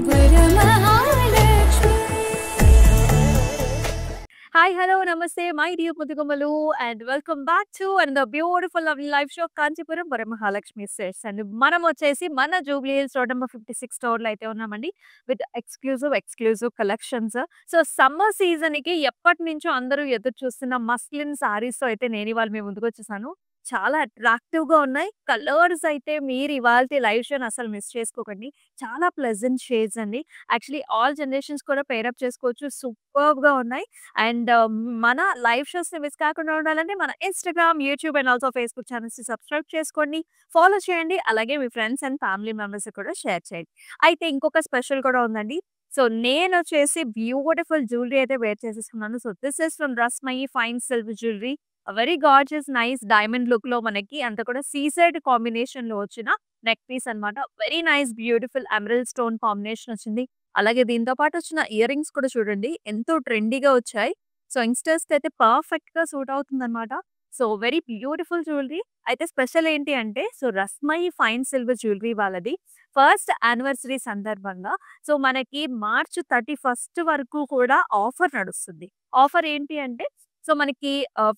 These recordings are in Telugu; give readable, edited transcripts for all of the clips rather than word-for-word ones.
Varamahalakshmi Hi, hello, namaste, my dear Mudugumalu, and welcome back to another beautiful, lovely live show, Kanchipuram Varamahalakshmi Sets. And మనం వచ్చేసి మన జూబ్లీ హిల్స్ రోడ్ నెంబర్ 56 స్టోర్‌లో అయితే ఉన్నామండి. With exclusive collections. So, summer సీజన్‌కి ఎప్పటినుంచో అందరూ ఎదురు చూస్తున్న మస్లిన్ సారీస్‌తో అయితే నేను ఇవాళ మీ ముందుకొచ్చేసాను. చాలా అట్రాక్టివ్‌గా ఉన్నాయి. కలర్స్ అయితే మీరు ఇవాల్టి లైవ్ షోని అసలు మిస్ చేసుకోకండి. చాలా ప్లెజెంట్ షేడ్స్ అండి. యాక్చువల్లీ ఆల్ జనరేషన్స్ కూడా పెయిర్ అప్ చేసుకోవచ్చు. సూపర్బ్‌గా ఉన్నాయి. అండ్ మన లైవ్ షోస్‌ని మిస్ కాకుండా ఉండాలంటే మన Instagram, YouTube and also Facebook ఛానెల్స్‌ని సబ్స్క్రైబ్ చేసుకోండి. ఫాలో చేయండి. అలాగే మీ ఫ్రెండ్స్ అండ్ ఫ్యామిలీ మెంబర్స్‌కి కూడా షేర్ చేయండి. అయితే ఇంకొక స్పెషల్ కూడా ఉందండి. సో, నేనొచ్చేసి బ్యూటిఫుల్ జ్యువెలరీ అయితే వేర్ చేసేసుకున్నాను. So, this is from Rasmayi fine silver jewellery. Very gorgeous nice diamond లుక్‌లో మనకి అంతా కూడా సీజెడ్ కాంబినేషన్‌లో వచ్చిన నెక్ పీస్ అన్నమాట. Very nice beautiful emerald stone combination వచ్చింది. అలాగే దీంతో పాటు వచ్చిన ఇయర్ రింగ్స్ కూడా చూడండి ఎంతో ట్రెండీగా వచ్చాయి. సో, యంగ్‌స్టర్స్‌కి అయితే పర్ఫెక్ట్‌గా సూట్ అవుతుందన్నమాట. So, very beautiful jewellery. అయితే స్పెషల్ ఏంటి అంటే so, Rasmayi fine silver jewellery వాళ్ళది ఫస్ట్ యానివర్సరీ సందర్భంగా సో, మనకి మార్చ్ 31 వరకు కూడా ఆఫర్ నడుస్తుంది. ఆఫర్ ఏంటి అంటే సో, మనకి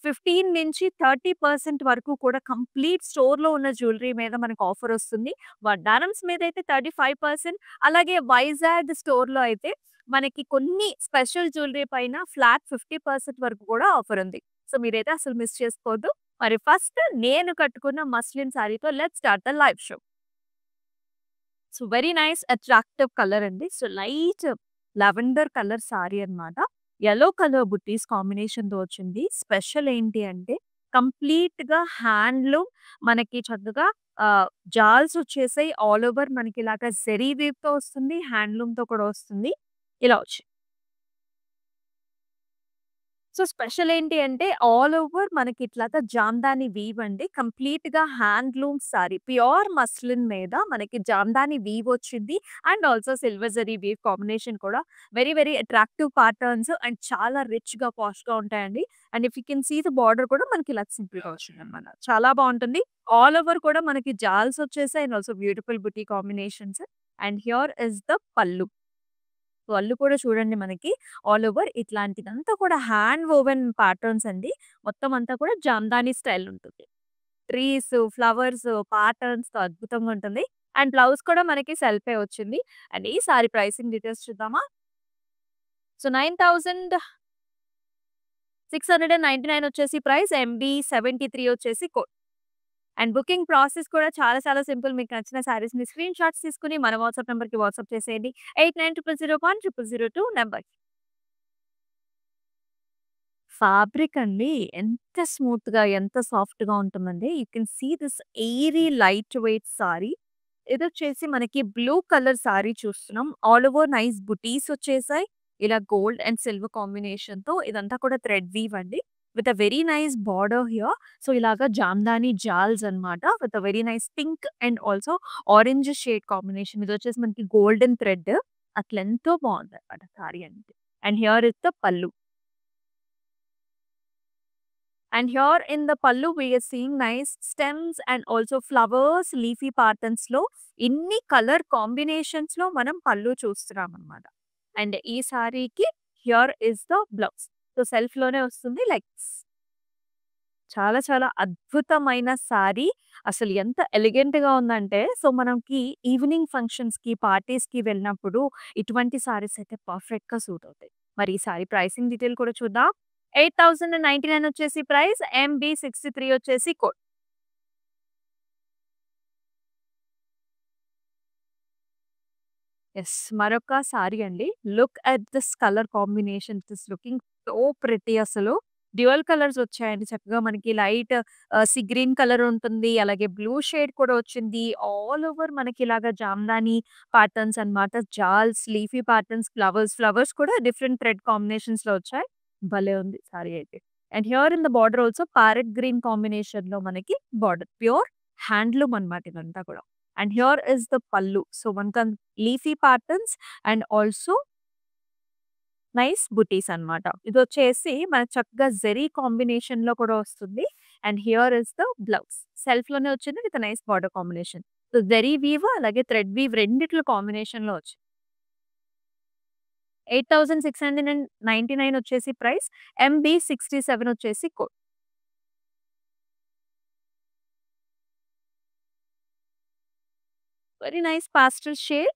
15 నుంచి 30% వరకు కూడా కంప్లీట్ స్టోర్‌లో ఉన్న జ్యువెలరీ మీద మనకు ఆఫర్ వస్తుంది. వడ్డారమ్స్ మీద అయితే 35% అలాగే వైజాగ్ స్టోర్‌లో అయితే మనకి కొన్ని స్పెషల్ జ్యువెలరీ పైన ఫ్లాట్ 50% వరకు కూడా ఆఫర్ ఉంది. సో, మీరైతే అసలు మిస్ చేసుకోవద్దు. మరి ఫస్ట్ నేను కట్టుకున్న మస్లిన్ సారీతో let's start the live show. So, very nice attractive colour అండి. So, light lavender colour sari అన్నమాట. యెల్లో కలర్ బుట్టీస్ కాంబినేషన్‌తో వచ్చింది. స్పెషల్ ఏంటి అంటే కంప్లీట్‌గా హ్యాండ్లూమ్ మనకి చక్కగా జాల్స్ వచ్చేసాయి. ఆల్ ఓవర్ మనకి ఇలాగా జెరీ వీవ్‌తో వస్తుంది. హ్యాండ్లూమ్‌తో కూడా వస్తుంది. ఇలా వచ్చింది. సో, స్పెషల్ ఏంటి అంటే ఆల్ ఓవర్ మనకి ఇట్లాగా జామ్దాని వీవ్ అండి. కంప్లీట్‌గా హ్యాండ్లూమ్ సారీ. ప్యూర్ మస్లిన్ మీద మనకి జామ్దాని వీవ్ వచ్చింది. And also silver zari weave combination కూడా వెరీ అట్రాక్టివ్ ప్యాటర్న్స్ అండ్ చాలా రిచ్‌గా, పాష్‌గా ఉంటాయండి. And if you can see the border కూడా మనకి ఇలా సింపుల్‌గా వచ్చిందనమాట. చాలా బావుంటుంది. ఆల్ ఓవర్ కూడా మనకి జాల్స్ వచ్చేసాయి and also beautiful buti combinations. And here is the పల్లు. పళ్ళు కూడా చూడండి మనకి ఆల్ ఓవర్ ఇట్లాంటిదంతా కూడా హ్యాండ్ వోవెన్ ప్యాటర్న్స్ అండి. మొత్తం అంతా కూడా జామ్దాని స్టైల్ ఉంటుంది. ట్రీస్, ఫ్లవర్స్, ప్యాటర్న్స్‌తో అద్భుతంగా ఉంటుంది. అండ్ బ్లౌజ్ కూడా మనకి సెల్ఫే వచ్చింది. అండ్ ఈ సారీ ప్రైసింగ్ డీటెయిల్స్ చూద్దామా? సో, 9699 వచ్చేసి ప్రైస్. ఎంబీ 73 వచ్చేసి కోడ్. అండ్ బుకింగ్ ప్రాసెస్ కూడా చాలా సింపుల్. మీకు నచ్చిన శారీస్‌ని స్క్రీన్ షాట్స్ తీసుకొని మన వాట్సాప్ నంబర్‌కి వాట్సాప్ చేసేయండి. 8900010002 నంబర్. ఫ్యాబ్రిక్ అండి ఎంత స్మూత్‌గా, ఎంత సాఫ్ట్‌గా ఉంటుందండి. You can see this airy light weight sari. ఇదొచ్చేసి మనకి బ్లూ కలర్ సారీ చూస్తున్నాం. ఆల్ ఓవర్ నైస్ బుటీస్ వచ్చేసాయి. ఇలా గోల్డ్ అండ్ సిల్వర్ కాంబినేషన్‌తో ఇదంతా కూడా థ్రెడ్ వీవ్ అండి. With a very nice border here. So, ఇలాగా జామ్దాని జాల్స్ అన్నమాట. With a very nice pink and also orange shade combination. ఇదొచ్చేసి మనకి గోల్డెన్ థ్రెడ్. అట్లెంతో బావుందన్నమాట సారీ అంటే. And here is the pallu. And here in the pallu, we are seeing nice stems and also flowers, leafy patterns లో ఇన్ని కలర్ కాంబినేషన్స్ లో మనం పళ్ళు చూస్తున్నాం అన్నమాట. అండ్ ఈ సారీకి here is the blouse. So, self లోనే వస్తుంది లైక్ చాలా అద్భుతమైన సారీ. అసలు ఎంత ఎలిగెంట్‌గా ఉందంటే సో, మనకి ఈవినింగ్ ఫంక్షన్స్‌కి, పార్టీస్‌కి వెళ్ళినప్పుడు ఇటువంటి సారీస్ అయితే పర్ఫెక్ట్‌గా సూట్ అవుతాయి. మరి ఈ సారీ ప్రైసింగ్ డీటెయిల్ కూడా చూద్దాం. 8099 వచ్చేసి ప్రైస్. ఎంబీ 63 వచ్చేసి కోడ్. యెస్. మరొక సారీ అండి. Look at this colour combination. It is looking so pretty అసలు. డ్యూయల్ కలర్స్ వచ్చాయండి చక్కగా మనకి లైట్ సీ గ్రీన్ కలర్ ఉంటుంది. అలాగే బ్లూ షేడ్ కూడా వచ్చింది. ఆల్ ఓవర్ మనకి ఇలాగా జామ్దాని ప్యాటర్న్స్ అన్నమాట. జాల్స్, లీఫీ ప్యాటర్న్స్, ఫ్లవర్స్ కూడా డిఫరెంట్ థ్రెడ్ కాంబినేషన్స్‌లో వచ్చాయి. భలే ఉంది సారీ అయితే. And here in the border also parrot green కాంబినేషన్‌లో మనకి బార్డర్. ప్యూర్ హ్యాండ్లూమ్ అన్నమాట ఇదంతా కూడా. And here is the pallu. So, మనకు leafy patterns and also nice buttis అన్నమాట. ఇదొచ్చేసి మనకు చక్కగా జెరీ కాంబినేషన్‌లో కూడా వస్తుంది. And here is the blouse. సెల్ఫ్‌లోనే వచ్చింది with nice border combination. So, zari weave అలాగే థ్రెడ్ వీవ్ రెండిట్లో కాంబినేషన్‌లో వచ్చింది. 8699 వచ్చేసి ప్రైస్. MB67 వచ్చేసి code. Very nice pastel shade.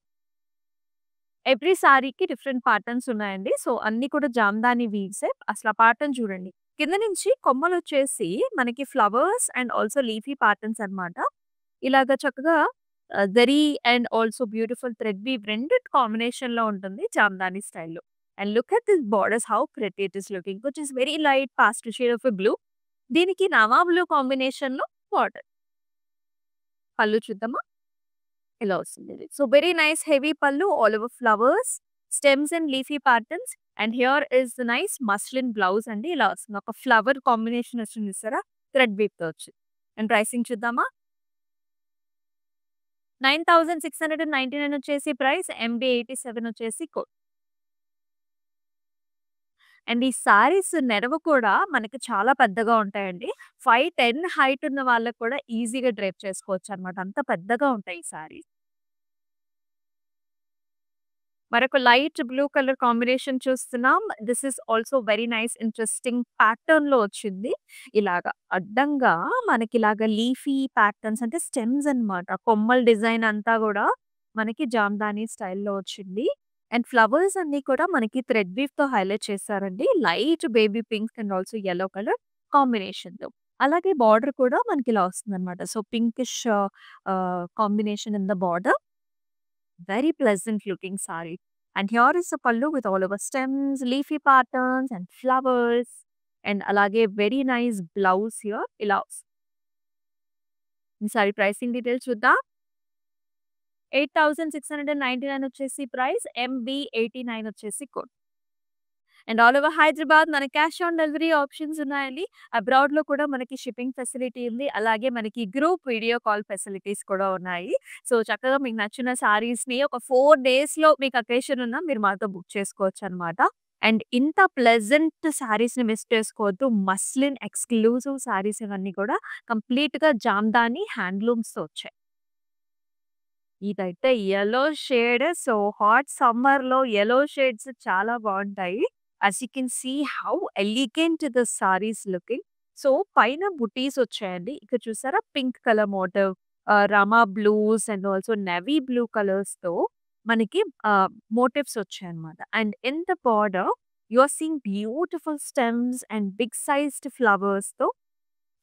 Every సారీకి డిఫరెంట్ ప్యాటర్న్స్ ఉన్నాయండి. సో, అన్నీ కూడా జామదాని వీవ్సే. అసల ప్యాటర్న్ చూడండి. కింద నుంచి కొమ్మలొచ్చేసి మనకి flowers and also leafy patterns అన్నమాట. ఇలాగ చక్కగా zari and also beautiful thread weave రెండిటి కాంబినేషన్‌లో ఉంటుంది జామదాని స్టైల్‌లో. And look at this borders how pretty it is looking which is very light pastel shade of a blue. దీనికి నావా బ్లూ కాంబినేషన్‌లో బార్డర్. పళ్ళు చూద్దామా? ఇలా వస్తుంది ఇది. సో, వెరీ నైస్ హెవీ పళ్ళు all over flowers, stems and leafy patterns and here is the nice muslin blouse అండి. ఇలా వస్తుంది. ఒక ఫ్లవర్ కాంబినేషన్ వచ్చింది చూసారా? థ్రెడ్ వీవ్‌తో వచ్చింది. అండ్ ప్రైసింగ్ చూద్దామా? 9699 వచ్చేసి ప్రైస్. MB87 వచ్చేసి కోడ్. అండ్ ఈ సారీస్ నెరవ కూడా మనకి చాలా పెద్దగా ఉంటాయండి. 5'10" హైట్ ఉన్న వాళ్ళకి కూడా ఈజీగా డ్రేప్ చేసుకోవచ్చనమాట. అంత పెద్దగా ఉంటాయి ఈ సారీస్. మరొక లైట్ బ్లూ కలర్ కాంబినేషన్ చూస్తున్నాం. This is also very nice interesting ప్యాటర్న్‌లో వచ్చింది. ఇలాగా అడ్డంగా మనకిలాగా లీఫీ ప్యాటర్న్స్ అంటే స్టెమ్స్ అన్నమాట. కొమ్మల డిజైన్ అంతా గూడా మనకి జామదాని స్టైల్‌లో వచ్చింది. అండ్ ఫ్లవర్స్ అన్నీ కూడా మనకి థ్రెడ్ వీవ్‌తో హైలైట్ చేశారండి. Light baby pink and also yellow colour కాంబినేషన్‌తో. అలాగే బార్డర్ కూడా మనకిలా వస్తుందన్నమాట. So, pinkish combination in the border. Very pleasant looking saree. And here is the pallu with all over stems, leafy patterns and flowers. And alage very nice blouse here. ఇలా ఈ సారీ ప్రైసింగ్ డీటెయిల్స్ చూద్దాం. 8699 వచ్చేసి ప్రైస్. MB89 వచ్చేసి code. And all over Hyderabad మన క్యాష్ ఆన్ డెలివరీ ఆప్షన్స్ ఉన్నాయండి. అబ్రాడ్‌లో కూడా మనకి షిప్పింగ్ ఫెసిలిటీ ఉంది. అలాగే మనకి గ్రూప్ వీడియో కాల్ ఫెసిలిటీస్ కూడా ఉన్నాయి. సో, చక్కగా మీకు నచ్చిన సారీస్‌ని ఒక 4 డేస్‌లో మీకు అకేషన్ ఉన్నా మీరు మాతో బుక్ చేసుకోవచ్చనమాట. అండ్ ఇంత ప్లెజెంట్ సారీస్‌ని మిస్ చేసుకోవద్దు. మస్లిన్ ఎక్స్‌క్లూజివ్ సారీస్ ఇవన్నీ కూడా కంప్లీట్‌గా జామదాని హ్యాండ్లూమ్స్‌తో వచ్చాయి. ఇదైతే యెల్లో షేడ్. సో, హాట్ సమ్మర్‌లో యెల్లో షేడ్స్ చాలా బావుంటాయి. As you can see how elegant the sari is looking. So, పైన బుటీస్ వచ్చాయండి. ఇక్కడ చూసారా pink colour motif, Rama blues and also navy blue కలర్స్‌తో మనకి మోటివ్స్ వచ్చాయన్నమాట. And in the border you are seeing beautiful stems and big sized ఫ్లవర్స్‌తో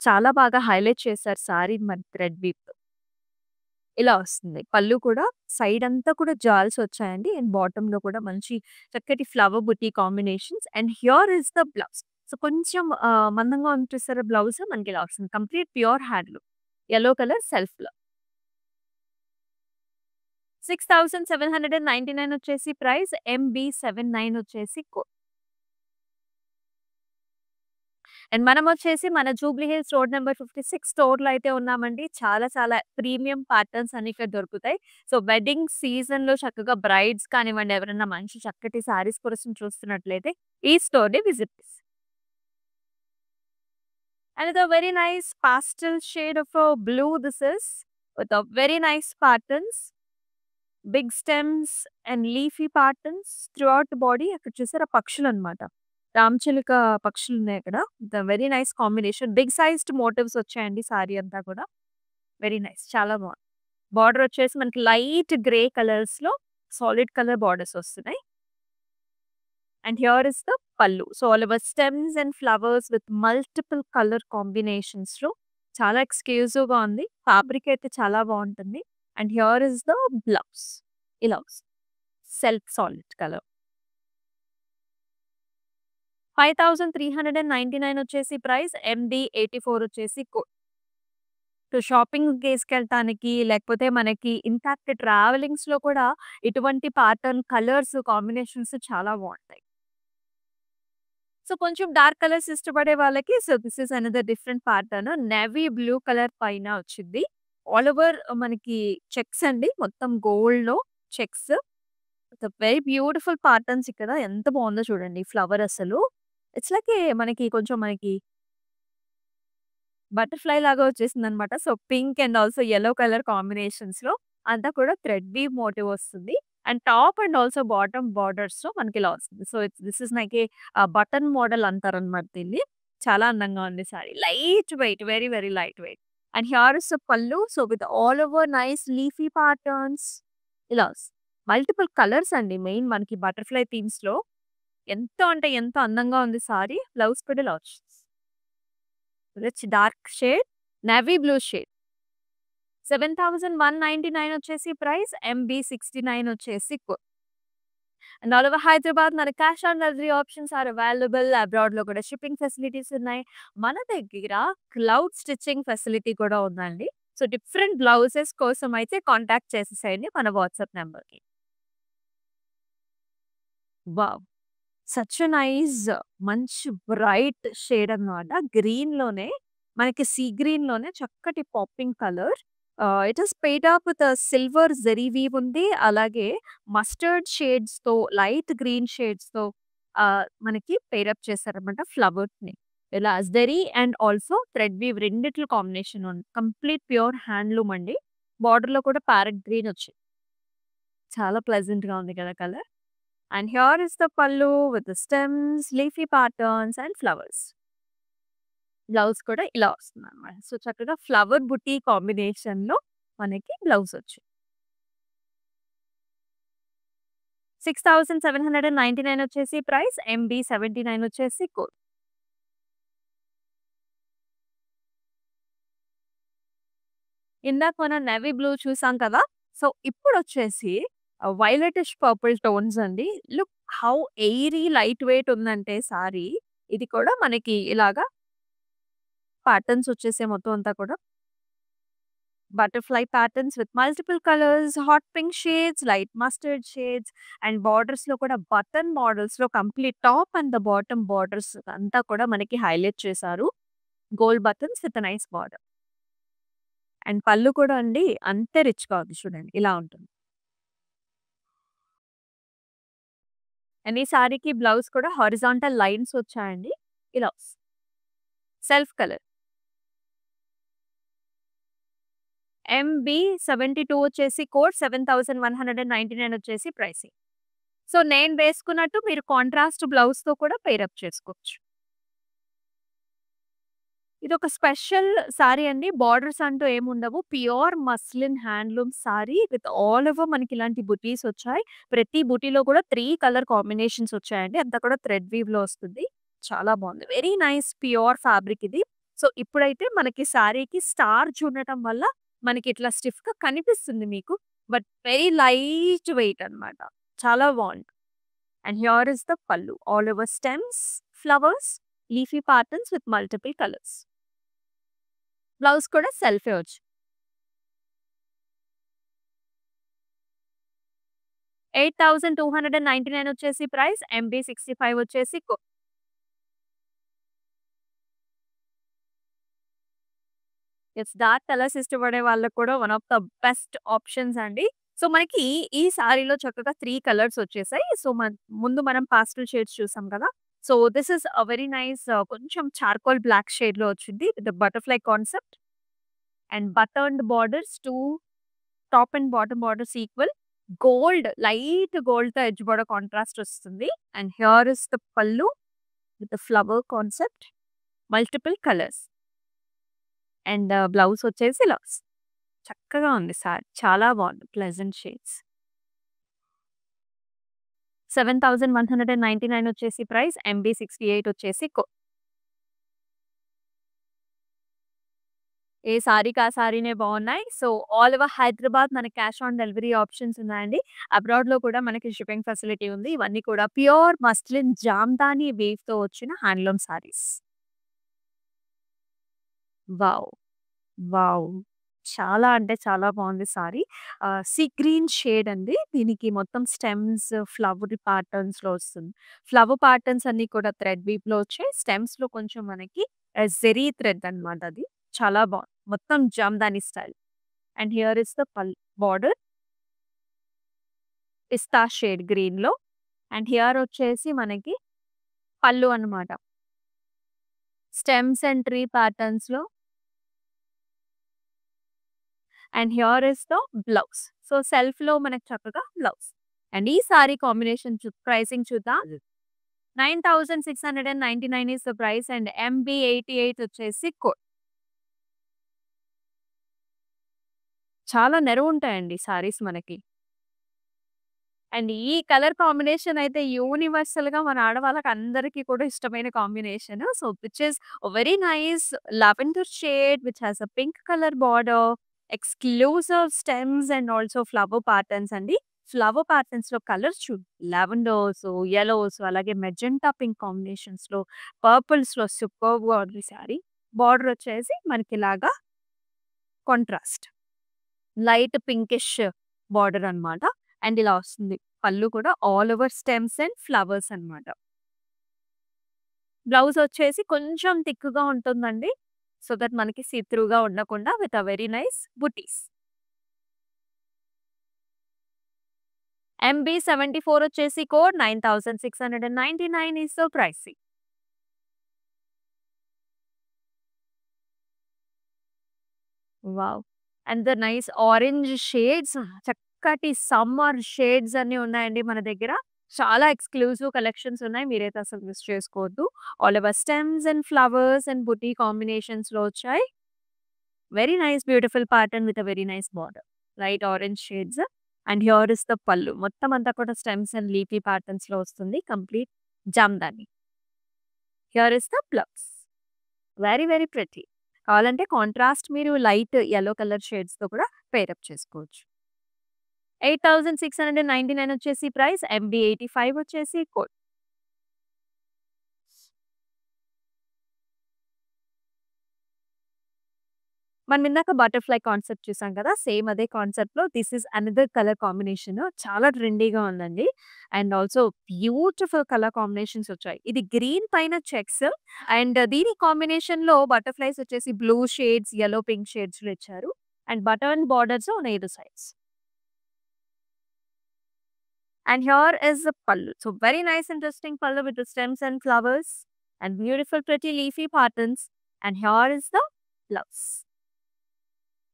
చాలా బాగా హైలైట్ చేశారు సారీ మన థ్రెడ్ వీవ్‌తో. ఇలా వస్తుంది. పళ్ళు కూడా సైడ్ అంతా కూడా జాల్స్ వచ్చాయండి. అండ్ బాటమ్‌లో కూడా మంచి చక్కటి flower butti combinations. And here is the blouse. So, కొంచెం మందంగా ఉంది చూసారా బ్లౌజ్ మనకి ఇలా వస్తుంది. Complete pure handloom. Yellow colour సెల్ఫ్‌లో. 6799 వచ్చేసి ప్రైస్. MB79 వచ్చేసి కోడ్. అండ్ మనమొచ్చేసి మన జూబ్లీ హిల్స్ రోడ్ నంబర్ 56 స్టోర్‌లో అయితే ఉన్నామండి. చాలా చాలా ప్రీమియం ప్యాటర్న్స్ అన్ని ఇక్కడ దొరుకుతాయి. సో, వెడ్డింగ్ సీజన్‌లో చక్కగా బ్రైడ్స్ కానివ్వండి, ఎవరైనా మంచి చక్కటి సారీస్ కోసం చూస్తున్నట్లయితే ఈ స్టోర్‌ని విజిట్ చేసి Another very nice pastel shade of a blue this is with a very nice patterns, big stems and leafy patterns throughout the body. అక్కడ చూసారా పక్షులన్నమాట. రామచిలుక పక్షులున్నాయి అక్కడ. The very nice combination. Big sized motifs వచ్చాయండి సారీ అంతా కూడా. Very nice. చాలా బావుంది. బార్డర్ వచ్చేసి మనకి లైట్ గ్రే కలర్స్‌లో సాలిడ్ కలర్ బార్డర్స్ వస్తున్నాయి. And here is the pallu. So, all over stems and flowers with multiple color combinations లో చాలా ఎక్స్‌క్లూజివ్‌గా ఉంది. ఫ్యాబ్రిక్ అయితే చాలా బావుంటుంది. And here is the blouse. ఇలా వస్తుంది. Self solid colour. 5399 వచ్చేసి ప్రైస్. MB84 వచ్చేసి కోడ్. సో, షాపింగ్‌కి తీసుకెళ్ళటానికి లేకపోతే మనకి ఇన్‌ఫాక్ట్ ట్రావెలింగ్స్‌లో కూడా ఇటువంటి ప్యాటర్న్ కలర్స్ కాంబినేషన్స్ చాలా బావుంటాయి. సో, కొంచెం డార్క్ కలర్స్ ఇష్టపడే వాళ్ళకి so, this is another different pattern. Navy blue colour పైన వచ్చింది. ఆల్ ఓవర్ మనకి చెక్స్ అండి. మొత్తం గోల్డ్‌లో చెక్స్. వెరీ బ్యూటిఫుల్ ప్యాటర్న్స్ ఇక్కడ ఎంత బావుందో చూడండి. ఫ్లవర్ అసలు. ఇట్స్ లైక్ మనకి కొంచెం మనకి బటర్‌ఫ్లై లాగా వచ్చేసిందనమాట. So, pink and also yellow colour కాంబినేషన్స్‌లో అంతా కూడా థ్రెడ్ వీవ్ మోటివ్ వస్తుంది. And top and also bottom బార్డర్స్‌తో మనకిలా వస్తుంది. So, this is like a button model అంటారనమాట దీన్ని. చాలా అందంగా ఉంది sari. Light weight. Very, very light weight. And here is the pallu. So, with all over nice leafy patterns ఇలా వస్తుంది. మల్టిపుల్ కలర్స్ అండి మెయిన్ మనకి బటర్‌ఫ్లై థీమ్స్‌లో. ఎంత అంటే ఎంత అందంగా ఉంది సారీ. బ్లౌజ్ కూడా ఇలా వచ్చింది. Rich dark shade, navy blue shade. 7,199 వచ్చేసి ప్రైస్. ఎంబీ 69 వచ్చేసి అండ్ ఆల్ ఓవర్ హైదరాబాద్ మన cash on delivery options are available. అబ్రాడ్‌లో కూడా షిప్పింగ్ ఫెసిలిటీస్ ఉన్నాయి. మన దగ్గర క్లౌడ్ స్టిచ్చింగ్ ఫెసిలిటీ కూడా ఉందండి. సో, డిఫరెంట్ బ్లౌజెస్ కోసం అయితే కాంటాక్ట్ చేసేసేయండి మన వాట్సాప్ నంబర్‌కి. వావ్! సచ్ ఎ నైస్ మంచి బ్రైట్ షేడ్ అన్నమాట. గ్రీన్‌లోనే మనకి సీ గ్రీన్‌లోనే చక్కటి popping colour. It is paired up with silver zari weave ఉంది. అలాగే మస్టర్డ్ షేడ్స్‌తో, లైట్ గ్రీన్ షేడ్స్‌తో మనకి పెయిర్ అప్ చేశారన్నమాట ఫ్లవర్స్‌ని. ఇలా zari and also thread weave రెండిట్లో కాంబినేషన్ ఉంది. కంప్లీట్ ప్యూర్ హ్యాండ్లూమ్ అండి. బోర్డర్‌లో కూడా ప్యారెట్ గ్రీన్ వచ్చింది. చాలా ప్లెజెంట్‌గా ఉంది కదా colour. And here is the pallu with the stems, leafy patterns and flowers. Blouse కూడా ఇలా వస్తుందన్నమాట. సో, చక్కగా ఫ్లవర్ బుటీ కాంబినేషన్‌లో మనకి బ్లౌజ్ వచ్చింది. 6,799 వచ్చేసి ప్రైస్. ఎంబీ 79 వచ్చేసి కోడ్. ఇందాక మనం నేవీ బ్లూ చూసాం కదా! సో, ఇప్పుడొచ్చేసి వైలెటిష్ పర్పుల్ టోన్స్ అండి. Look how airy light weight ఉందంటే సారీ. ఇది కూడా మనకి ఇలాగా ప్యాటర్న్స్ వచ్చేసాయి మొత్తం అంతా కూడా. Butterfly patterns with multiple colours, hot pink shades, light mustard shades and బోర్డర్స్‌లో కూడా బటన్ మోడల్స్‌లో complete top and the bottom borders అంతా కూడా మనకి హైలైట్ చేశారు. Gold buttons with nice border. And పళ్ళు కూడా అండి అంతే రిచ్‌గా ఉంది చూడండి. ఇలా ఉంటుంది. అండ్ ఈ సారీకి బ్లౌజ్ కూడా హారిజాంటల్ లైన్స్ వచ్చాయండి. ఇలా వస్తుంది. Self colour. ఎంబీ 72 వచ్చేసి కోడ్. 7,199 వచ్చేసి ప్రైసింగ్. సో, నేను వేసుకున్నట్టు మీరు కాంట్రాస్ట్ బ్లౌజ్‌తో కూడా పెయిర్ అప్ చేసుకోవచ్చు. ఇదొక స్పెషల్ సారీ అండి. బోర్డర్స్ అంటూ ఏముండవు. Pure muslin handloom sorry with all over మనకి ఇలాంటి బుటీస్ వచ్చాయి. ప్రతి బుటీలో కూడా 3 కలర్ కాంబినేషన్స్ వచ్చాయండి. అంతా కూడా థ్రెడ్ వీవ్‌లో వస్తుంది. చాలా బాగుంది. వెరీ నైస్ ప్యూర్ ఫ్యాబ్రిక్ ఇది. సో, ఇప్పుడైతే మనకి సారీకి స్టార్చ్ ఉండటం వల్ల మనకి ఇట్లా స్టిఫ్‌గా కనిపిస్తుంది మీకు. బట్ వెరీ లైట్ వెయిట్ అన్నమాట. చాలా బాగుంది. And here is the pallu. All over stems, flowers, leafy patterns with multiple colours. Blouse కూడా సెల్ఫే వచ్చింది. 8,299 వచ్చేసి ప్రైస్. ఎంబీ 65 వచ్చేసి డార్క్ కలర్స్ ఇష్టపడే వాళ్ళకి కూడా one of the best options అండి. సో, మనకి ఈ సారీలో చక్కగా 3 కలర్స్ వచ్చేసాయి. సో, ముందు మనం పాస్టల్ షేడ్స్ చూసాం కదా! So, this is a very nice కొంచెం చార్కోల్ బ్లాక్ షేడ్‌లో వచ్చింది. With butterfly concept and buttoned borders 2 top and bottom borders equal. Gold light గోల్డ్‌తో ఎడ్జ్ బోర్డర్ కాంట్రాస్ట్ వస్తుంది. And here is the pallu with flower concept, multiple colours. And blouse వచ్చేసి ఇలా వస్తుంది. చక్కగా ఉంది సారీ. చాలా బాగుంది. Pleasant shades. 7,199 వచ్చేసి ప్రైస్. ఎంబీ 68 వచ్చేసి ఏ సారీకి ఆ సారీనే బాగున్నాయి. సో, ఆల్ ఓవర్ హైదరాబాద్ మనకి క్యాష్ ఆన్ డెలివరీ ఆప్షన్స్ ఉన్నాయండి. అబ్రాడ్‌లో కూడా మనకి షిప్పింగ్ ఫెసిలిటీ ఉంది. ఇవన్నీ కూడా ప్యూర్ మస్లిన్ జామ్దాని వీవ్‌తో వచ్చిన హ్యాండ్లూమ్ సారీస్. వావ్! వావ్! చాలా అంటే చాలా బాగుంది సారీ. సీ గ్రీన్ షేడ్ అండి. దీనికి మొత్తం స్టెమ్స్, ఫ్లవర్ ప్యాటర్న్స్‌లో వస్తుంది. ఫ్లవర్ ప్యాటర్న్స్ అన్నీ కూడా థ్రెడ్ వీవ్‌లో వచ్చాయి. స్టెమ్స్‌లో కొంచెం మనకి జెరీ థ్రెడ్ అన్నమాట అది. చాలా బాగుంది. మొత్తం Jamdani style. And here is the border pista shade గ్రీన్‌లో. అండ్ హియర్ వచ్చేసి మనకి పల్లు అన్నమాట. స్టెమ్స్ అండ్ ట్రీ ప్యాటర్న్స్‌లో. And here is the blouse. So, సెల్ఫ్‌లో మనకు చక్కగా బ్లౌజ్. అండ్ ఈ సారీ కాంబినేషన్ ప్రైసింగ్ చూద్దాం. 9699 is the price and MB88 వచ్చేసి కోడ్. చాలా నెరవుంటాయండి సారీస్ మనకి. అండ్ ఈ కలర్ కాంబినేషన్ అయితే యూనివర్సల్‌గా మన ఆడవాళ్ళకి అందరికీ కూడా ఇష్టమైన combination. So, which is very nice lavender shade which has a pink colour border, exclusive stems and also flower patterns అండి. ఫ్లవర్ ప్యాటర్న్స్‌లో కలర్స్ లావెండర్స్, యెల్లోస్ అలాగే మెజెంటా పింక్ కాంబినేషన్స్‌లో, పర్పుల్స్‌లో సూపర్బ్‌గా ఉంది సారీ. బోర్డర్ వచ్చేసి మనకిలాగా కాంట్రాస్ట్. లైట్ పింకిష్ బోర్డర్ అన్నమాట. అండ్ ఇలా వస్తుంది. పళ్ళు కూడా all over stems and flowers అన్నమాట. బ్లౌజ్ వచ్చేసి కొంచెం థిక్‌గా ఉంటుందండి. సో దట్ మనకి సీ త్రూగా ఉండకుండా with a very nice buttis. MB74 వచ్చేసి code 9699 is the pricing. Wow! And the nice orange shades చక్కటి సమ్మర్ షేడ్స్ అన్నీ ఉన్నాయండి మన దగ్గర. చాలా ఎక్స్‌క్లూజివ్ కలెక్షన్స్ ఉన్నాయి. మీరైతే అసలు మిస్ చేసుకోవద్దు. All over stems and flowers and బుటీ కాంబినేషన్స్‌లో వచ్చాయి. Very nice beautiful pattern with a very nice border. Light orange shades and here is the పల్లు. మొత్తం అంతా కూడా స్టెమ్స్ అండ్ లీఫీ ప్యాటర్న్స్‌లో వస్తుంది. Complete Jamdani. Here is the blouse. Very very pretty. కావాలంటే కాంట్రాస్ట్ మీరు లైట్ యెల్లో కలర్ షేడ్స్‌తో కూడా పెయిర్ అప్ చేసుకోవచ్చు. 8699 వచ్చేసి ప్రైస్. MB85 వచ్చేసి కోడ్. మనం ఇందాక బటర్‌ఫ్లై కాన్సెప్ట్ చూసాం కదా! సేమ్ అదే కాన్సెప్ట్‌లో this is another colour combination. చాలా ట్రెండీగా ఉందండి. And also beautiful colour combinations వచ్చాయి. ఇది గ్రీన్ పైన చెక్స్ అండ్ దీని కాంబినేషన్‌లో బటర్‌ఫ్లైస్ వచ్చేసి బ్లూ షేడ్స్, యెల్లో పింక్ షేడ్స్‌లో ఇచ్చారు. And button borders on either sides. And here is the pallu. So very nice interesting pallu with the stems and flowers and beautiful pretty leafy patterns. And here is the blouse.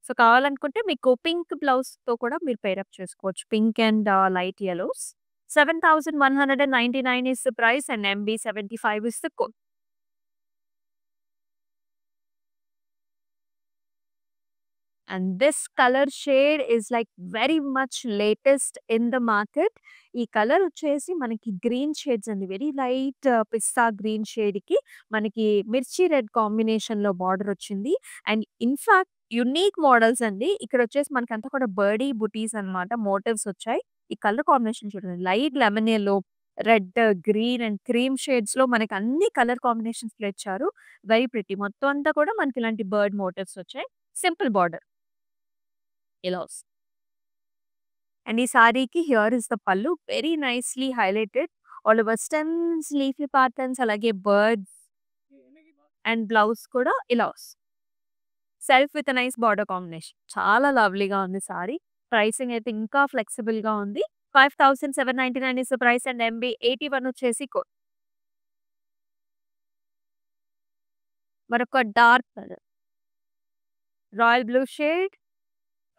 So కావాలనుకుంటే మీకు పింక్ బ్లౌజ్‌తో కూడా మీరు పెయిర్ అప్ చేసుకోవచ్చు. Pink and light yellows. 7199 is the price and MB75 is the code. And this color shade is like very much latest in the market. ఈ కలర్ వచ్చేసి మనకి గ్రీన్ షేడ్స్ అండి. వెరీ లైట్ పిస్తా గ్రీన్ షేడ్‌కి మనకి మిర్చి రెడ్ కాంబినేషన్‌లో బార్డర్ వచ్చింది. అండ్ ఇన్‌ఫాక్ట్ యూనిక్ మోడల్స్ అండి. ఇక్కడ వచ్చేసి మనకంతా కూడా బర్డీ బుటీస్ అన్నమాట. మోటివ్స్ వచ్చాయి. ఈ కలర్ కాంబినేషన్ చూడండి. Light lemon yellow, red, green and cream షేడ్స్‌లో మనకి అన్ని కలర్ కాంబినేషన్స్‌లో ఇచ్చారు. Very pretty. మొత్తం అంతా కూడా మనకి ఇలాంటి బర్డ్ మోటివ్స్ వచ్చాయి. Simple border. ఇలా వస్తుంది. అండ్ ఈ సారీకి here is the pallu. Very nicely highlighted. All over stems, leafy patterns అలాగే బర్డ్స్ అండ్ బ్లౌజ్ కూడా ఇలా వస్తుంది. Self with nice border combination. చాలా లవ్లీగా ఉంది సారీ. ప్రైసింగ్ అయితే ఇంకా ఫ్లెక్సిబుల్‌గా ఉంది. 5799 is the price and MB81 వచ్చేసి కోడ్. మరొక dark colour. Royal blue shade.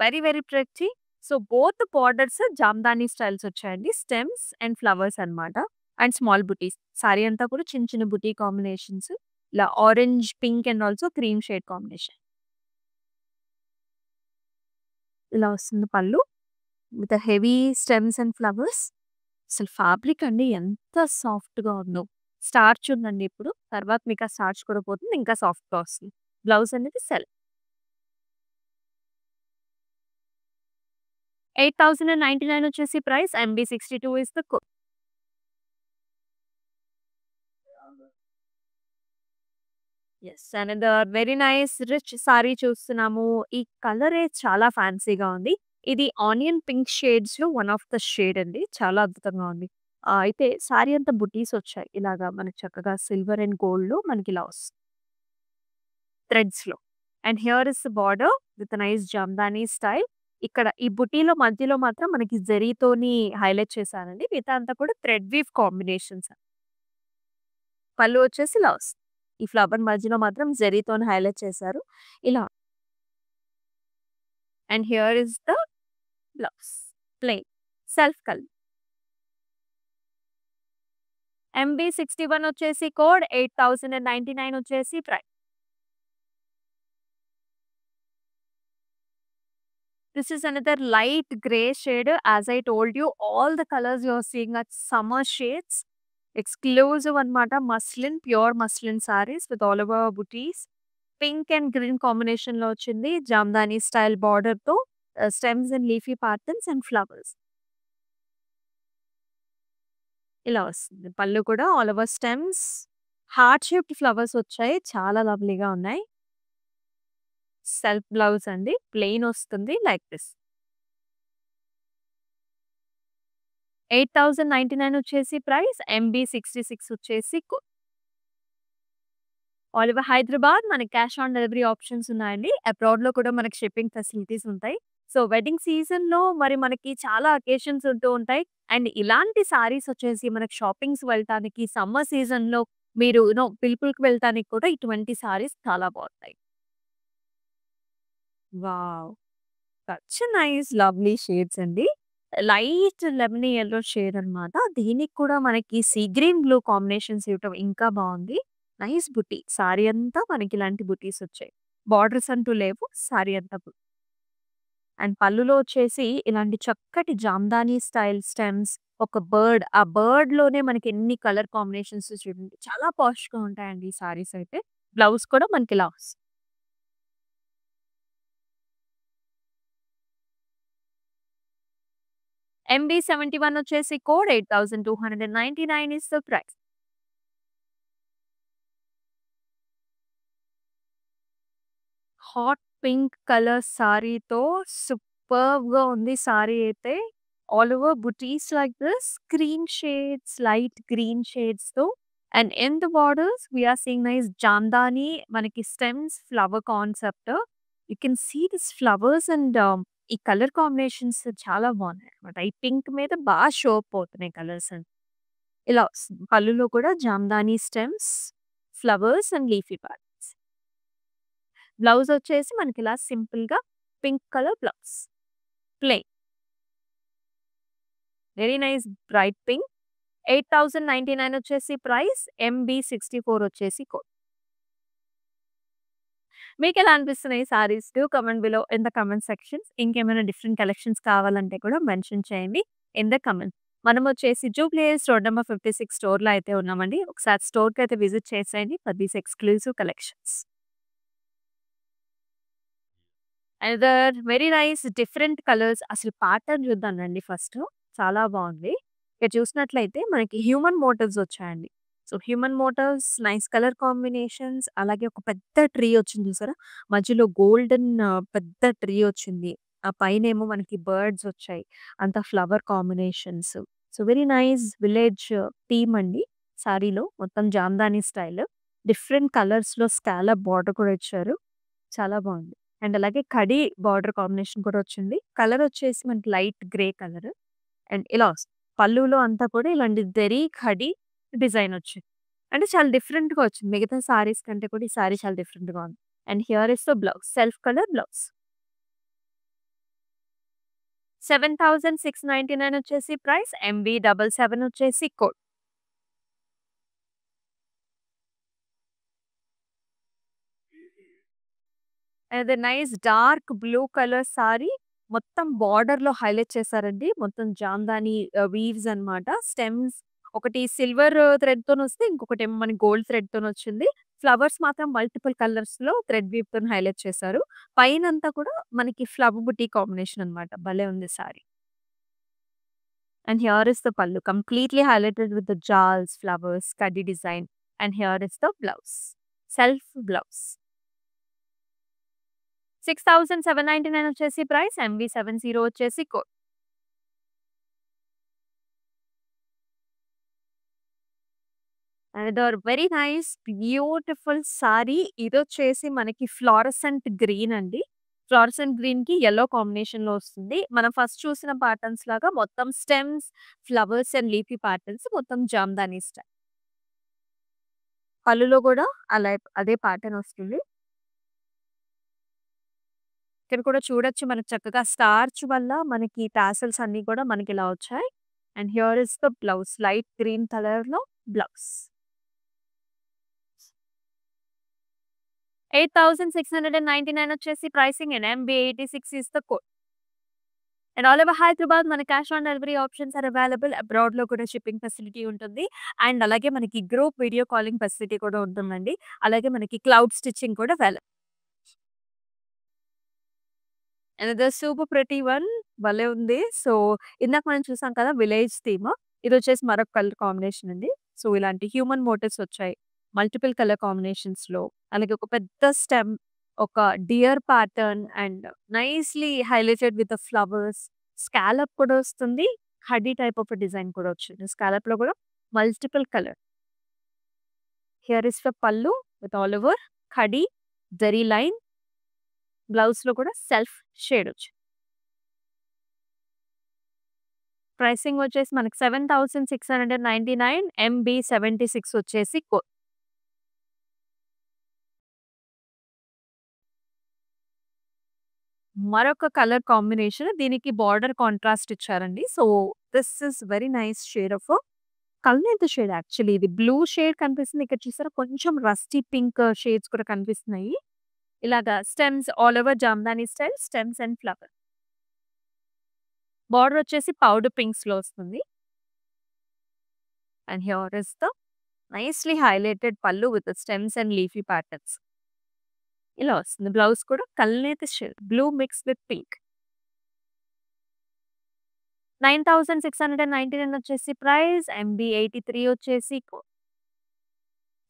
Very very pretty. So both borders Jamdani styles వచ్చాయండి. స్టెమ్స్ అండ్ ఫ్లవర్స్ అన్నమాట. And small buttis. సారీ అంతా కూడా చిన్న చిన్న బుటీ కాంబినేషన్స్. ఇలా orange, pink and also cream shade combination. ఇలా వస్తుంది పల్లు. With heavy stems and flowers. అసలు ఫ్యాబ్రిక్ అండి ఎంత సాఫ్ట్‌గా ఉందో. స్టార్చ్ ఉందండి ఇప్పుడు. తర్వాత మీకు ఆ స్టార్చ్ కూడా పోతుంది. ఇంకా సాఫ్ట్‌గా వస్తుంది. బ్లౌజ్ అనేది సెల్ఫ్. 8099 వచ్చేసి price. MB62 is the code. Yes. Another very nice rich sari చూస్తున్నాము. ఈ కలరే చాలా ఫ్యాన్సీగా ఉంది. ఇది ఆనియన్ పింక్ షేడ్స్‌లో వన్ ఆఫ్ ద షేడ్ అండి. చాలా అద్భుతంగా ఉంది. అయితే సారీ అంతా బుటీస్ వచ్చాయి. ఇలాగా మనకి చక్కగా సిల్వర్ అండ్ గోల్డ్‌లో మనకిలా వస్తుంది. థ్రెడ్స్‌లో. And here is the border with nice Jamdani style. ఇక్కడ ఈ బుటీలో మధ్యలో మాత్రం మనకి జరీతోని హైలైట్ చేశారండి. మిగతా అంతా కూడా థ్రెడ్ వీవ్ కాంబినేషన్స్. పళ్ళు వచ్చేసి ఇలా వస్తుంది. ఈ ఫ్లవర్ మధ్యలో మాత్రం జరీతోని హైలైట్ చేశారు. ఇలా. And here is the blouse. Plain. Self colour. MB61 వచ్చేసి కోడ్ 8099 వచ్చేసి price. This is another light gray shade. As I told you, all the colors you're seeing are summer shades. Exclusive అనమాట. Muslin, pure muslin saris with all over butis. Pink and green కాంబినేషన్‌లో వచ్చింది. జామ్దాని స్టైల్ బార్డర్‌తో stems and leafy patterns and flowers. ఇలా వస్తుంది. పళ్ళు కూడా all over stems, heart shaped flowers వచ్చాయి. చాలా లవ్లీగా ఉన్నాయి. సెల్ఫ్ బ్లౌజ్ అండి. ప్లెయిన్ వస్తుంది లైక్ దిస్. 8099 వచ్చేసి ప్రైస్. MB66 వచ్చేసి ఆల్ ఓవర్ హైదరాబాద్ మనకి క్యాష్ ఆన్ డెలివరీ ఆప్షన్స్ ఉన్నాయండి. అబ్రాడ్‌లో కూడా మనకి షిప్పింగ్ ఫెసిలిటీస్ ఉంటాయి. సో, వెడ్డింగ్ సీజన్‌లో మరి మనకి చాలా అకేషన్స్ ఉంటూ ఉంటాయి. అండ్ ఇలాంటి సారీస్ వచ్చేసి మనకి షాపింగ్స్ వెళ్ళటానికి సమ్మర్ సీజన్‌లో మీరు పిలుపులకి వెళ్ళటానికి కూడా ఇటువంటి సారీస్ చాలా బావుంటాయి. Wow! Such nice lovely shades అండి. లైట్ లెమనీ యెల్లో షేడ్ అన్నమాట. దీనికి కూడా మనకి సీ గ్రీన్ బ్లూ కాంబినేషన్స్ ఇవ్వటం ఇంకా బావుంది. నైస్ బుటీ. సారీ అంతా మనకి ఇలాంటి బుటీస్ వచ్చాయి. బార్డర్స్ అంటూ లేవు. సారీ అంతా అండ్ పళ్ళులో వచ్చేసి ఇలాంటి చక్కటి జామ్దాని స్టైల్ స్టెమ్స్, ఒక బర్డ్. ఆ బర్డ్‌లోనే మనకి ఎన్ని కలర్ కాంబినేషన్స్ చూడండి. చాలా పాష్‌గా ఉంటాయండి ఈ సారీస్ అయితే. బ్లౌజ్ కూడా మనకి ఇలా వస్తుంది. MB71 వచ్చేసి code 8299 is the price. Hot pink colour సారీతో సూపర్బ్‌గా ఉంది సారీ అయితే. All over butis like this green shades, light green షేడ్స్‌తో and in the borders we are seeing nice Jamdani మనకి stems flower concept. You can see this flowers and ఈ కలర్ కాంబినేషన్స్ చాలా బాగున్నాయన్నమాట. ఈ పింక్ మీద బాగా షో అప్ అవుతున్నాయి కలర్స్ అండ్ ఇలా వస్తుంది. పళ్ళులో కూడా Jamdani stems, flowers and leafy patterns. Blouse వచ్చేసి మనకి ఇలా సింపుల్‌గా pink colour blouse. Plain. Very nice bright pink. 8099 వచ్చేసి ప్రైస్. MB64 వచ్చేసి కోడ్. మీకెలా అనిపిస్తున్నాయి saris? Do comment below in the comment sections. ఇంకేమైనా డిఫరెంట్ కలెక్షన్స్ కావాలంటే కూడా మెన్షన్ చేయండి ఇన్ ద కామెంట్. మనమొచ్చేసి జూబ్లీ హిల్స్ రోడ్ నంబర్ 56 స్టోర్‌లో అయితే ఉన్నామండి. ఒకసారి స్టోర్‌కైతే విజిట్ చేసేయండి for these exclusive collections. Another very nice different colours. అసలు ప్యాటర్న్ చూద్దాం రండి ఫస్ట్. చాలా బావుంది. ఇక్కడ చూసినట్లయితే మనకి హ్యూమన్ మోటివ్స్ వచ్చాయండి. So, human motifs, nice colour combinations, అలాగే ఒక పెద్ద ట్రీ వచ్చింది చూసారా? మధ్యలో గోల్డెన్ పెద్ద ట్రీ వచ్చింది. ఆ పైనేమో మనకి బర్డ్స్ వచ్చాయి. అంతా flower combinations. So, very nice village theme అండి. సారీలో మొత్తం జామ్దాని స్టైల్. డిఫరెంట్ కలర్స్‌లో స్కాలప్ బార్డర్ కూడా ఇచ్చారు. చాలా బావుంది. అండ్ అలాగే కడీ బార్డర్ కాంబినేషన్ కూడా వచ్చింది. కలర్ వచ్చేసి మనకి లైట్ గ్రే కలర్. అండ్ ఇలా వస్తుంది. పల్లులో అంతా కూడా ఇలాంటి జరీ, ఖడీ డిజైన్ వచ్చింది. అంటే చాలా డిఫరెంట్‌గా వచ్చింది. మిగతా సారీస్ కంటే కూడా ఈ సారీ చాలా డిఫరెంట్‌గా ఉంది. And here is the blouse. Self colour blouse. 7699 వచ్చేసి ప్రైస్. MB77 వచ్చేసి కోడ్. అది nice dark blue colour sorry. మొత్తం బార్డర్‌లో హైలైట్ చేశారండి. మొత్తం జామ్దాని వీవ్స్ అన్నమాట. స్టెమ్స్ ఒకటి సిల్వర్ థ్రెడ్‌తోనొస్తే, ఇంకొకటేమో మనకి గోల్డ్ థ్రెడ్‌తోనొచ్చింది. ఫ్లవర్స్ మాత్రం మల్టిపుల్ కలర్స్‌లో థ్రెడ్ వీవ్‌తోని హైలైట్ చేశారు. పైనంతా కూడా మనకి ఫ్లవర్ బుటీ కాంబినేషన్ అన్నమాట. భలే ఉంది sari. And here is the pallu. Completely highlighted with the jaals, flowers, కడ్డీ design. And here is the blouse. Self blouse. 6799 వచ్చేసి ప్రైస్. MB70 వచ్చేసి code. Another very nice beautiful sari. ఇదొచ్చేసి మనకి ఫ్లోరసెంట్ గ్రీన్ అండి. ఫ్లోరసెంట్ గ్రీన్‌కి యెల్లో కాంబినేషన్‌లో వస్తుంది. మనం ఫస్ట్ చూసిన ప్యాటర్న్స్ లాగా మొత్తం stems, flowers and leafy patterns మొత్తం జామ్దాని స్టైల్. పళ్ళులో కూడా అదే ప్యాటర్న్ వస్తుంది. ఇక్కడ కూడా చూడొచ్చు మనకు చక్కగా స్టార్చ్ వల్ల మనకి టాసెల్స్ అన్నీ కూడా మనకిలా వచ్చాయి. And here is the blouse. Light green కలర్‌లో బ్లౌజ్. 8,699 వచ్చేసి pricing and MB 86 is the code. And all over Hyderabad మన cash on delivery options are available. అబ్రాడ్‌లో కూడా షిప్పింగ్ ఫెసిలిటీ ఉంటుంది. అండ్ అలాగే మనకి గ్రూప్ వీడియో కాలింగ్ ఫెసిలిటీ కూడా ఉంటుందండి. అలాగే మనకి క్లౌడ్ స్టిచ్చింగ్ కూడా available. Another super pretty one భలే ఉంది. సో, ఇందాక మనం చూసాం కదా విలేజ్ థీమ్. ఇదొచ్చేసి మరొక కలర్ కాంబినేషన్ అండి. సో, ఇలాంటి హ్యూమన్ మోటివ్స్ వచ్చాయి. మల్టిపుల్ కలర్ కాంబినేషన్స్‌లో. అలాగే ఒక పెద్ద స్టెమ్, ఒక deer pattern and nicely highlighted with the flowers. Scallop కూడా వస్తుంది. హడీ టైప్ ఆఫ్ డిజైన్ కూడా వచ్చింది. స్కాలప్‌లో కూడా multiple colour. Here is the pallu with all over ఖడీ, జరీ లైన్. బ్లౌజ్‌లో కూడా సెల్ఫ్ షేడ్ వచ్చింది. ప్రైసింగ్ వచ్చేసి మనకి 7,699 MB 76 వచ్చేసి మరొక కలర్ కాంబినేషన్. దీనికి బార్డర్ కాంట్రాస్ట్ ఇచ్చారండి. So, this is very nice shade of కల్నేత షేడ్ యాక్చువల్లీ. ఇది బ్లూ షేడ్ కనిపిస్తుంది. ఇక్కడ చూసారా కొంచెం రస్టీ పింక్ షేడ్స్ కూడా కనిపిస్తున్నాయి. ఇలాగా stems all over Jamdani style stems and flower. Border వచ్చేసి పౌడర్ పింక్స్‌లో వస్తుంది. And here is the nicely highlighted pallu with stems and leafy patterns. ఇలా వస్తుంది. బ్లౌజ్ కూడా కల్నేత shade blue mix with pink. 9,699 వచ్చేసి ప్రైస్. MB 83 వచ్చేసి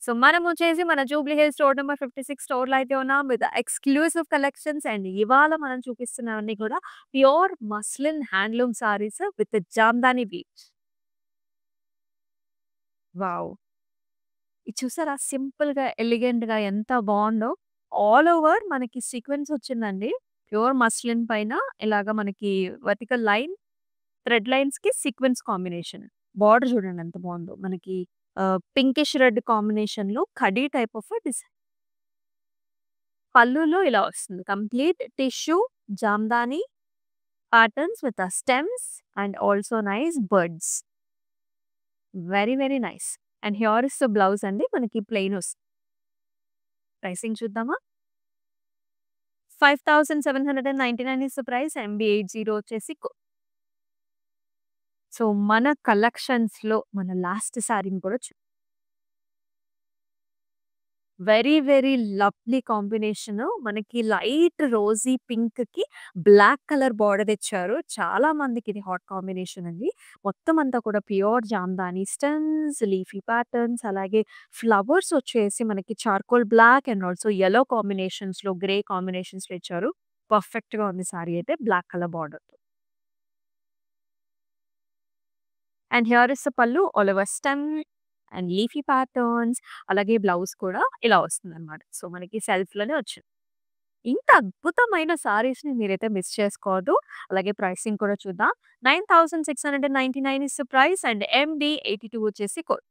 సో, మనం వచ్చేసి మన జూబ్లీ హిల్స్ స్టోర్ నంబర్ 56 స్టోర్‌లో అయితే ఉన్నాం విత్ ఎక్స్‌క్లూసివ్ కలెక్షన్స్. అండ్ ఇవాళ మనం చూపిస్తున్నవన్నీ కూడా pure muslin handloom saris with Jamdani weaves. Wow! ఇది చూసారా సింపుల్‌గా, ఎలిగెంట్‌గా ఎంత బావుందో. ఆల్ ఓవర్ మనకి సీక్వెన్స్ వచ్చిందండి. ప్యూర్ మస్లిన్ పైన ఇలాగ మనకి వర్టికల్ లైన్, థ్రెడ్ లైన్స్‌కి సీక్వెన్స్ కాంబినేషన్. బార్డర్ చూడండి ఎంత బావుందో. మనకి పింకిష్ రెడ్ కాంబినేషన్‌లో ఖడీ టైప్ ఆఫ్ డిజైన్. పల్లులో ఇలా వస్తుంది. Complete tissue Jamdani patterns with stems and also nice birds. Very very nice. And here is the blouse అండి. మనకి ప్లెయిన్ వస్తుంది. ప్రైసింగ్ చూద్దామా? 5,799 ఇస్ ద ప్రైస్. MB 80 వచ్చేసి సో, మన కలెక్షన్స్‌లో మన లాస్ట్ సారీని కూడా వెరీ వెరీ లవ్లీ కాంబినేషన్. మనకి లైట్ రోజీ పింక్‌కి బ్లాక్ కలర్ బార్డర్ ఇచ్చారు. చాలా మందికి ఇది హాట్ కాంబినేషన్ అండి. మొత్తం అంతా కూడా pure Jamdani stems, leafy patterns అలాగే ఫ్లవర్స్ వచ్చేసి మనకి charcoal black and also yellow కాంబినేషన్స్‌లో, గ్రే కాంబినేషన్స్‌లో ఇచ్చారు. పర్ఫెక్ట్‌గా ఉంది సారీ అయితే బ్లాక్ కలర్ బార్డర్‌తో. And here is the pallu all over stem and leafy patterns. అలాగే బ్లౌజ్ కూడా ఇలా వస్తుందన్నమాట. సో, మనకి సెల్ఫ్‌లోనే వచ్చింది. ఇంత అద్భుతమైన సారీస్‌ని మీరైతే మిస్ చేసుకోవద్దు. అలాగే ప్రైసింగ్ కూడా చూద్దాం. 9,699 is the price. And MB 82 వచ్చేసి కోడ్.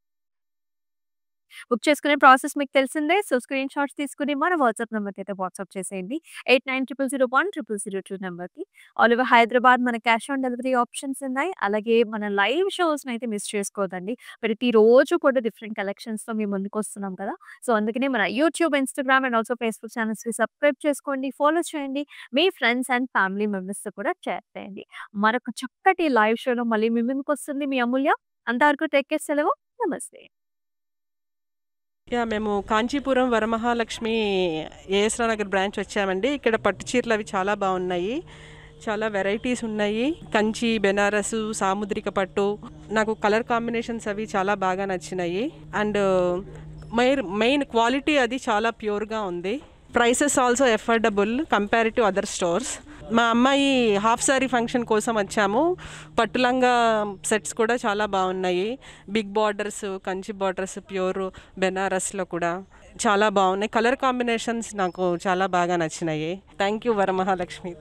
బుక్ చేసుకునే ప్రాసెస్ మీకు తెలిసిందే. సో, స్క్రీన్ షాట్స్ తీసుకొని మన వాట్సాప్ నంబర్‌కి అయితే వాట్సాప్ చేసేయండి. 8900010002 నంబర్‌కి. ఆల్ ఓవర్ హైదరాబాద్ మన క్యాష్ ఆన్ డెలివరీ ఆప్షన్స్ ఉన్నాయి. అలాగే మన లైవ్ షోస్‌ని అయితే మిస్ చేసుకోవద్దండి. ప్రతిరోజు కూడా డిఫరెంట్ కలెక్షన్స్‌తో మీ ముందుకొస్తున్నాం కదా! సో, అందుకనే మన YouTube, Instagram and also Facebook ఛానెల్స్‌ని సబ్స్క్రైబ్ చేసుకోండి. ఫాలో చేయండి. మీ ఫ్రెండ్స్ అండ్ ఫ్యామిలీ మెంబర్స్‌తో కూడా షేర్ చేయండి. మరొక చక్కటి లైవ్ షోలో మళ్ళీ మీ ముందుకొస్తుంది మీ అమూల్య. అంతవరకు టేక్ కేర్. సెలవు. నమస్తే. మేము కాంచీపురం వరమహాలక్ష్మి ఏఎస్‌రావు నగర్ బ్రాంచ్ వచ్చామండి. ఇక్కడ పట్టు చీరలు అవి చాలా బాగున్నాయి. చాలా వెరైటీస్ ఉన్నాయి. కంచి, బెనారసు, సాముద్రిక పట్టు. నాకు కలర్ కాంబినేషన్స్ అవి చాలా బాగా నచ్చినాయి. అండ్ మెయిన్ క్వాలిటీ అది చాలా ప్యూర్గా ఉంది. Prices also affordable compare to other stores. మా అమ్మాయి హాఫ్ సారీ ఫంక్షన్ కోసం వచ్చాము. పట్టులంగా సెట్స్ కూడా చాలా బాగున్నాయి. Big borders, Kanchi borders, pure బెనారస్లో కూడా చాలా బాగున్నాయి. కలర్ కాంబినేషన్స్ నాకు చాలా బాగా నచ్చినాయి. Thank you Varamahalakshmi.